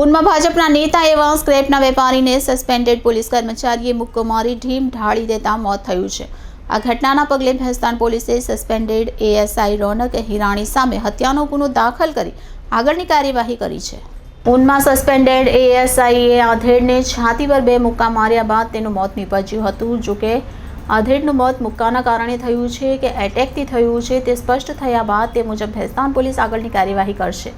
ઊનમાં ભાજપના નેતા એવા સ્ક્રેપના વેપારીને સસ્પેન્ડેડ પોલીસ કર્મચારીએ મુક્કો મારી ઢીમ ઢાળી દેતા મોત થયું છે। આ ઘટનાના પગલે ભેસ્તાન પોલીસે સસ્પેન્ડેડ એએસઆઈ રોનક હિરાણી સામે હત્યાનો ગુનો દાખલ કરી આગળની કાર્યવાહી કરી છે। ઊનમાં સસ્પેન્ડેડ એએસઆઈએ આધેડને છાતી પર 2 મુક્કા માર્યા બાદ તેનું મોત નીપજ્યું હતું। જોકે આધેડનું મોત મુક્કાના કારણે થયું છે કે એટેકથી થયું છે તે સ્પષ્ટ થયા બાદ તે મુજબ ભેસ્તાન પોલીસ આગળની કાર્યવાહી કરશે।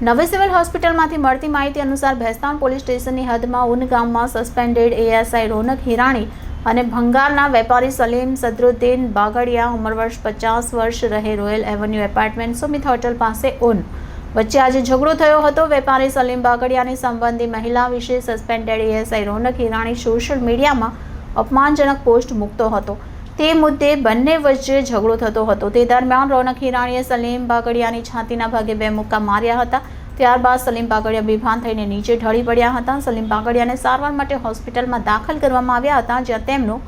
નવી સિવિલ હોસ્પિટલમાંથી મળતી માહિતી અનુસાર ભેસ્તાન પોલીસ સ્ટેશનની હદમાં ઊન ગામમાં સસ્પેન્ડેડ એએસઆઈ રોનક હિરાણી અને ભંગારના વેપારી સલીમ સદરુદ્દીન બાગડિયા ઉંમર વર્ષ 50 વર્ષ રહે royal avenue apartment Sumit hotel પાસે ઊન વચ્ચે આજે ઝઘડો થયો હતો। વેપારી સલીમ બાગડિયાની સંબંધી મહિલા વિશે સસ્પેન્ડેડ એએસઆઈ રોનક હિરાણી સોશિયલ મીડિયામાં અપમાનજનક પોસ્ટ મૂકતો હતો। તે મુદ્દે બંને વચ્ચે ઝઘડો થતો હતો। તે દરમિયાન રોનક હિરાણીએ સલીમ બાગડિયાની છાતીના ભાગે 2 મુક્કા માર્યા હતા। ત્યારબાદ સલીમ બાગડિયા બેભાન થઈને નીચે ઢળી પડ્યા હતા। સલીમ બાગડિયાને સારવાર માટે હોસ્પિટલમાં દાખલ કરવામાં આવ્યા હતા, જ્યાં તેમનું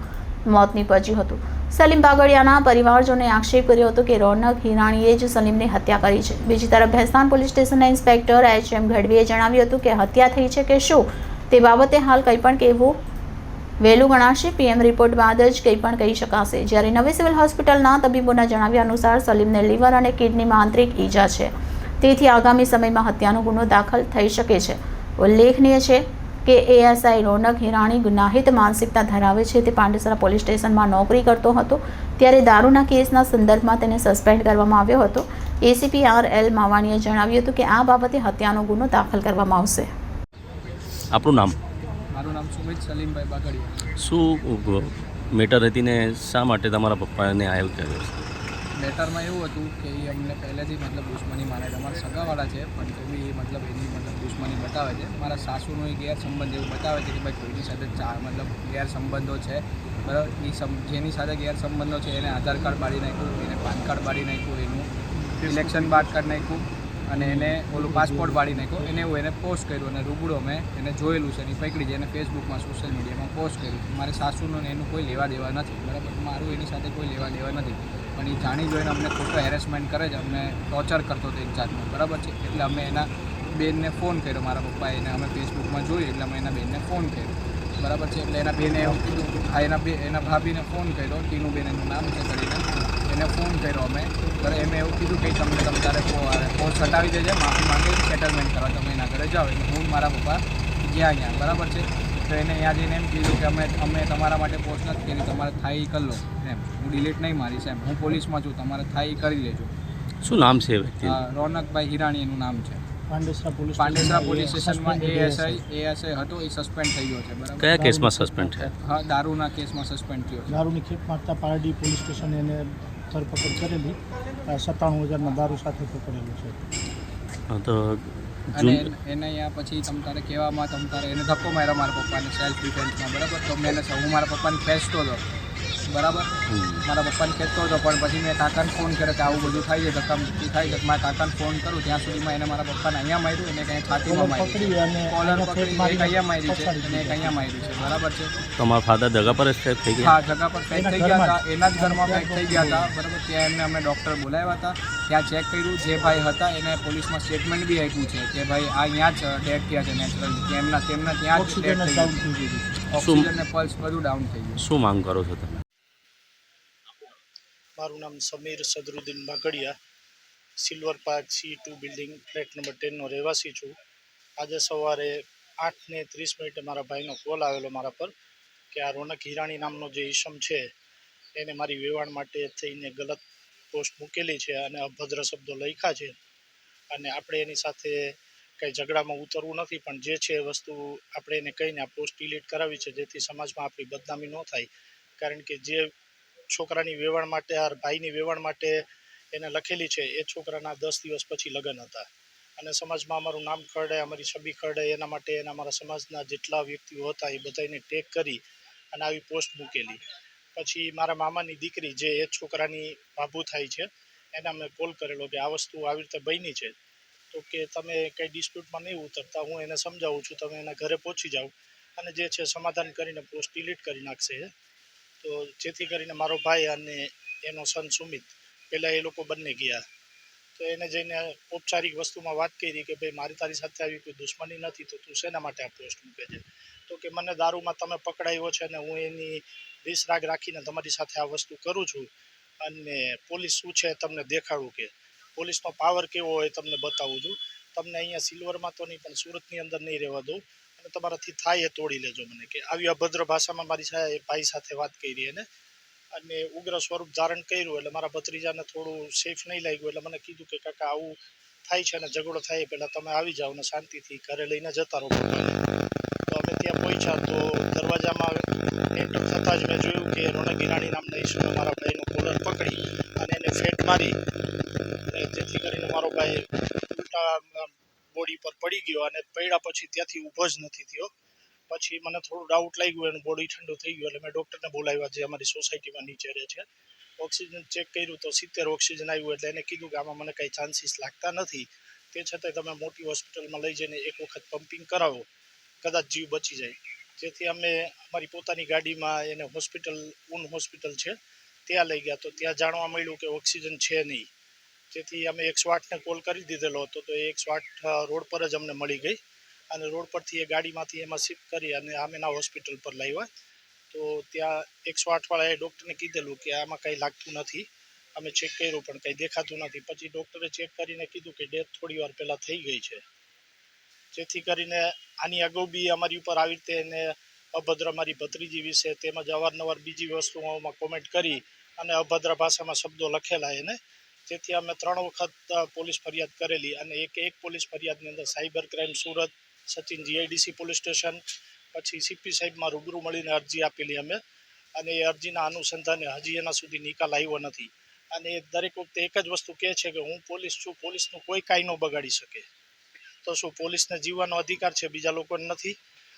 મોત નીપજ્યું હતું। સલીમ બાગડિયાના પરિવારજનોએ આક્ષેપ કર્યો હતો કે રોનક હિરાણીએ જ સલીમની હત્યા કરી છે। બીજી તરફ ભેસ્તાન પોલીસ સ્ટેશનના ઇન્સ્પેક્ટર એચએમ ગઢવીએ જણાવ્યું હતું કે હત્યા થઈ છે કે શું તે બાબતે હાલ કંઈ પણ કહેવું વહેલું ગણાશે। પીએમ રિપોર્ટ બાદ જ કંઈ પણ કહી શકાશે। જ્યારે નવી સિવિલ હોસ્પિટલના તબીબોના જણાવ્યા અનુસાર સલીમને લીવર અને કિડનીમાં આંતરિક ઈજા છે, તેથી આગામી સમયમાં હત્યાનો ગુનો દાખલ થઈ શકે છે। ઉલ્લેખનીય છે કે એએસઆઈ રોનક હિરાણી ગુનાહિત માનસિકતા ધરાવે છે। તે પાંડેસરા પોલીસ સ્ટેશનમાં નોકરી કરતો હતો, ત્યારે દારૂના કેસના સંદર્ભમાં તેને સસ્પેન્ડ કરવામાં આવ્યો હતો। એસીપી આર.એલ. માવાણીએ જણાવ્યું હતું કે આ બાબતે હત્યાનો ગુનો દાખલ કરવામાં આવશે। આપણું નામ? મારું નામ સુમિત સલીમભાઈ બાગડિયા। શું મેટર હતી ને શા માટે તમારા પપ્પાને આયલ કર્યો છે? મેટરમાં એવું હતું કે એ અમને પહેલેથી દુશ્મની માને છે। અમારા સગાવાળા છે, પણ તો બી એની દુશ્મની બતાવે છે। મારા સાસુનો એ ગેરસંબંધ એવું બતાવે છે કે ભાઈ કોઈની સાથે ગેરસંબંધો છે, બરાબર। જેની સાથે ગેરસંબંધો છે એને આધાર કાર્ડ બાળી નાખ્યું, એને પાન કાર્ડ બાળી નાખ્યું, એનું ઇલેક્શન બાદ કાઢી નાખ્યું અને એને ઓલું પાસપોર્ટ બાળી નાખ્યો। એને પોસ્ટ કર્યું અને રૂબરૂ અમે એને જોયેલું છે, એની પકડી છે, એને ફેસબુકમાં સોશિયલ મીડિયામાં પોસ્ટ કર્યું। મારે સાસુનું એનું કોઈ લેવા દેવા નથી, બરાબર। મારું એની સાથે કોઈ લેવા દેવા નથી, પણ એ જાણી જોઈને અમને ખોટો હેરેસમેન્ટ કરે છે, અમને ટોર્ચર કરતો હતો એક જાતનો, બરાબર છે। એટલે અમે એના બેનને ફોન કર્યો, મારા પપ્પાએ એને અમે ફેસબુકમાં જોયું એટલે અમે એના બેનને ફોન કર્યો, બરાબર છે। એટલે એના બેને એવું કીધું, એના ભાભીને ફોન કર્યો, ટીનુબેન એનું નામ છે કરીને, એને ફોન કર્યો અમે, બરાબર। એમે એવું કીધું કે તમારે પોસ્ટ હટાવી દેજે, માફી માંગે, સેટલમેન્ટ કરવા તમે એના ઘરે જાઓ। એટલે હું મારા પપ્પા ગયા, બરાબર છે। તો એને ત્યાં જઈને એમ કીધું કે અમે તમારા માટે પોસ્ટ નથી કરી, તમારે થાય કરી લો એમ, હું ડિલીટ નહીં મારીશ એમ, હું પોલીસમાં છું, તમારે થાય કરી લેજો। શું નામ છે વ્યક્તિ? રોનકભાઈ હિરાણી એનું નામ છે। પાંડેસરા પોલીસ સ્ટેશનમાં એએસઆઈ હતો, એ સસ્પેન્ડ થઈ ગયો છે, બરાબર। કયા કેસમાં સસ્પેન્ડ છે? હા, દારૂના કેસમાં સસ્પેન્ડ થયો છે। દારૂની ખેપ મારતા પારડી પોલીસ સ્ટેશન એને ધરપકડ કરેલી, 97,000ના દારૂ સાથે પકડેલો છે। તો અને એને અહીંયા પછી તમતારે કહેવામાં એને ધક્કો માર્યો મારા પપ્પાને સેલ્ફ ડિફેન્સમાં, બરાબર। તો હું મારા પપ્પાને ખેંચતો હતો, બરાબર, મારા પપ્પાને ખેંચતો હતો, પણ પછી મેં કાકાને ફોન કર્યો કે આવું બધું થાય છે, ધક્કામુક્કી થાય છે। મારા કાકાને ફોન કરું ત્યાં સુધીમાં એને મારા પપ્પાને અહીંયા માર્યું, એને કંઈ છાતીમાં માર્યું, કોલર પકડી એક અહીંયા મારી છે અને એક અહીંયા માર્યું છે, બરાબર છે। તમારા ફાધર જગા પર જ ફેક થઈ ગયા? હા, જગા પર ફેક થઈ ગયા હતા, એના જ ઘરમાં ફેક થઈ ગયા હતા, બરાબર। ત્યાં એમને અમે ડૉક્ટર બોલાવ્યા હતા, ત્યાં ચેક કર્યું, જે ભાઈ હતા એને પોલીસમાં સ્ટેટમેન્ટ બી આપ્યું છે કે ભાઈ આ અહીંયા જ ડેડ થયા છે નેચરલી, તેમના ત્યાં જ ડેડ થઈ ગયું, ઓક્સિજન ને પલ્સ બધું ડાઉન થઈ ગયું। શું માંગ કરો છો તમે? મારું નામ Sameer Sadruddin Bagadia, Silver Park C2 building flat number 10નો રહેવાસી છું। આજે સવારે 8:30 મારા ભાઈનો કોલ આવેલો મારા પર કે આ રોનક હિરાણી નામનો જે ઈસમ છે એને મારી વેવાણ માટે થઈને ગલત પોસ્ટ મૂકેલી છે અને અભદ્ર શબ્દો લખ્યા છે, અને આપણે એની સાથે કંઈ ઝઘડામાં ઉતરવું નથી, પણ જે છે એ વસ્તુ આપણે એને કહીને આ પોસ્ટ ડિલીટ કરાવી છે, જેથી સમાજમાં આપણી બદનામી ન થાય। કારણ કે જે છોકરાની વેવાણ માટે આ ભાઈની વેવાણ માટે એને લખેલી છે એ છોકરાના 10 દિવસ પછી લગ્ન હતા, અને સમાજમાં અમારું નામ ખરડે, અમારી છબી ખરડે, એના માટે અમારા સમાજના જેટલા વ્યક્તિઓ હતા એ બધાને ટેગ કરી અને આવી પોસ્ટ મૂકેલી। પછી મારા મામાની દીકરી જે એ છોકરાની બાબુ થાય છે એને અમે કોલ કરેલો કે આ વસ્તુ આવી રીતે બની છે, તો કે તમે કંઈ ડિસ્પ્યુટમાં નહીં ઉતરતા, હું એને સમજાવું છું, તમે એના ઘરે પહોંચી જાઓ અને જે છે સમાધાન કરીને પોસ્ટ ડિલીટ કરી નાખશે। તો જેથી કરીને મારો ભાઈ અને એનો સન સુમિત પહેલાં એ લોકો બંને ગયા, તો તો એને જઈને ઔપચારિક વસ્તુમાં વાત કરી કે ભાઈ મારી તારી સાથે આવી કોઈ દુશ્મની નથી, તો તું શેના માટે આ પોસ્ટ મૂકે છે? તો કે મને દારૂમાં તમે પકડાયો છે અને હું એની રીસ રાગ રાખીને તમારી સાથે આ વસ્તુ કરું છું, અને પોલીસ શું છે તમને દેખાડું, કે પોલીસનો પાવર કેવો હોય તમને બતાવું છું. તમને અહીંયા સિલ્વરમાં તો નહીં પણ સુરતની અંદર નહીં રહેવા દઉં, અને તમારાથી થાય એ તોડી લેજો મને, કે આવી અભદ્ર ભાષામાં મારી ભાઈ સાથે વાત કરી એને, અને ઉગ્ર સ્વરૂપ ધારણ કર્યું. એટલે મારા ભત્રીજાને થોડું સેફ નહીં લાગ્યું, એટલે મને કીધું કે કાકા આવું થાય છે અને ઝઘડો થાય પહેલાં તમે આવી જાઓ ને શાંતિથી ઘરે લઈને જતા રહો પપ્પાને. તો અમે ત્યાં પહોંચ્યા તો દરવાજામાં એન્ટર થતાં જ મેં જોયું કે રોનક હિરાણી નામના ઈસમે મારા ભાઈનો કોલર પકડી અને એને ફેટ મારી, અને જેથી કરીને મારો ભાઈ ઉલટા બોડી પર પડી ગયો, અને પડ્યા પછી ત્યાંથી ઊભો જ નથી થયો. પછી મને થોડું ડાઉટ લાગ્યું, એનું બોડી ઠંડુ થઈ ગયું, એટલે મેં ડૉક્ટરને બોલાવ્યા જે અમારી સોસાયટીમાં નીચે રહે છે. ઓક્સિજન ચેક કર્યું તો 70 ઓક્સિજન આવ્યું, એટલે એને કીધું કે આમાં મને કંઈ ચાન્સીસ લાગતા નથી, તે છતાંય તમે મોટી હોસ્પિટલમાં લઈ જઈને એક વખત પમ્પિંગ કરાવો, કદાચ જીવ બચી જાય. જેથી અમે અમારી પોતાની ગાડીમાં એને ઊન હોસ્પિટલ છે ત્યાં લઈ ગયા. તો ત્યાં જાણવા મળ્યું કે ઓક્સિજન છે નહીં, જેથી અમે 108ને કોલ કરી દીધેલો હતો. તો એ 108 રોડ પર જ અમને મળી ગઈ, અને રોડ પરથી એ ગાડીમાંથી એમાં શિફ્ટ કરી અને આમેના હોસ્પિટલ પર લાવ્યા. તો ત્યાં 108વાળાએ ડૉક્ટરને કીધેલું કે આમાં કંઈ લાગતું નથી, અમે ચેક કર્યું પણ કંઈ દેખાતું નથી. પછી ડૉક્ટરે ચેક કરીને કીધું કે ડેથ થોડી વાર પહેલાં થઈ ગઈ છે. જેથી કરીને આની અગાઉ બી અમારી ઉપર આવી રીતે એને અભદ્ર મારી ભત્રીજી વિશે તેમજ અવારનવાર બીજી વસ્તુઓમાં કોમેન્ટ કરી અને અભદ્ર ભાષામાં શબ્દો લખેલા એને. જેથી અમે 3 વખત પોલીસ ફરિયાદ કરેલી, અને એક પોલીસ ફરિયાદની અંદર cyber crime Surat, Sachin GIDC police station, પછી CP સાહેબમાં રૂબરૂ મળીને અરજી આપેલી અમે, અને એ અરજીના અનુસંધાને હજી એના સુધી નિકાલ આવ્યો નથી. અને એ દરેક વખતે એક જ વસ્તુ કહે છે કે હું પોલીસ છું, પોલીસનું કોઈ કાંઈ ન બગાડી શકે. તો શું પોલીસને જીવવાનો અધિકાર છે, બીજા લોકોને નથી?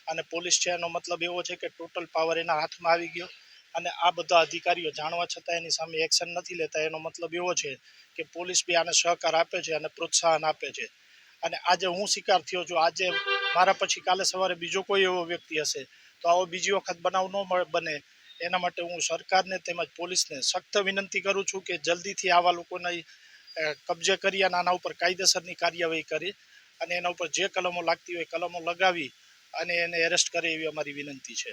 અને પોલીસ છે એનો મતલબ એવો છે કે ટોટલ પાવર એના હાથમાં આવી ગયો, અને આ બધા અધિકારીઓ જાણવા છતાં એની સામે એક્શન નથી લેતા. એનો મતલબ એવો છે કે પોલીસ બી આને સહકાર આપે છે અને પ્રોત્સાહન આપે છે. અને આજે હું શિકાર થયો છું, આજે મારા પછી કાલે સવારે બીજો કોઈ એવો વ્યક્તિ હશે તો આવો બીજી વખત બનાવ ન બને, એના માટે હું સરકારને તેમજ પોલીસને સખ્ત વિનંતી કરું છું કે જલ્દીથી આવા લોકોને કબજે કરી અને આના ઉપર કાયદેસરની કાર્યવાહી કરી, અને એના ઉપર જે કલમો લાગતી હોય કલમો લગાવી અને એને એરેસ્ટ કરે એવી અમારી વિનંતી છે.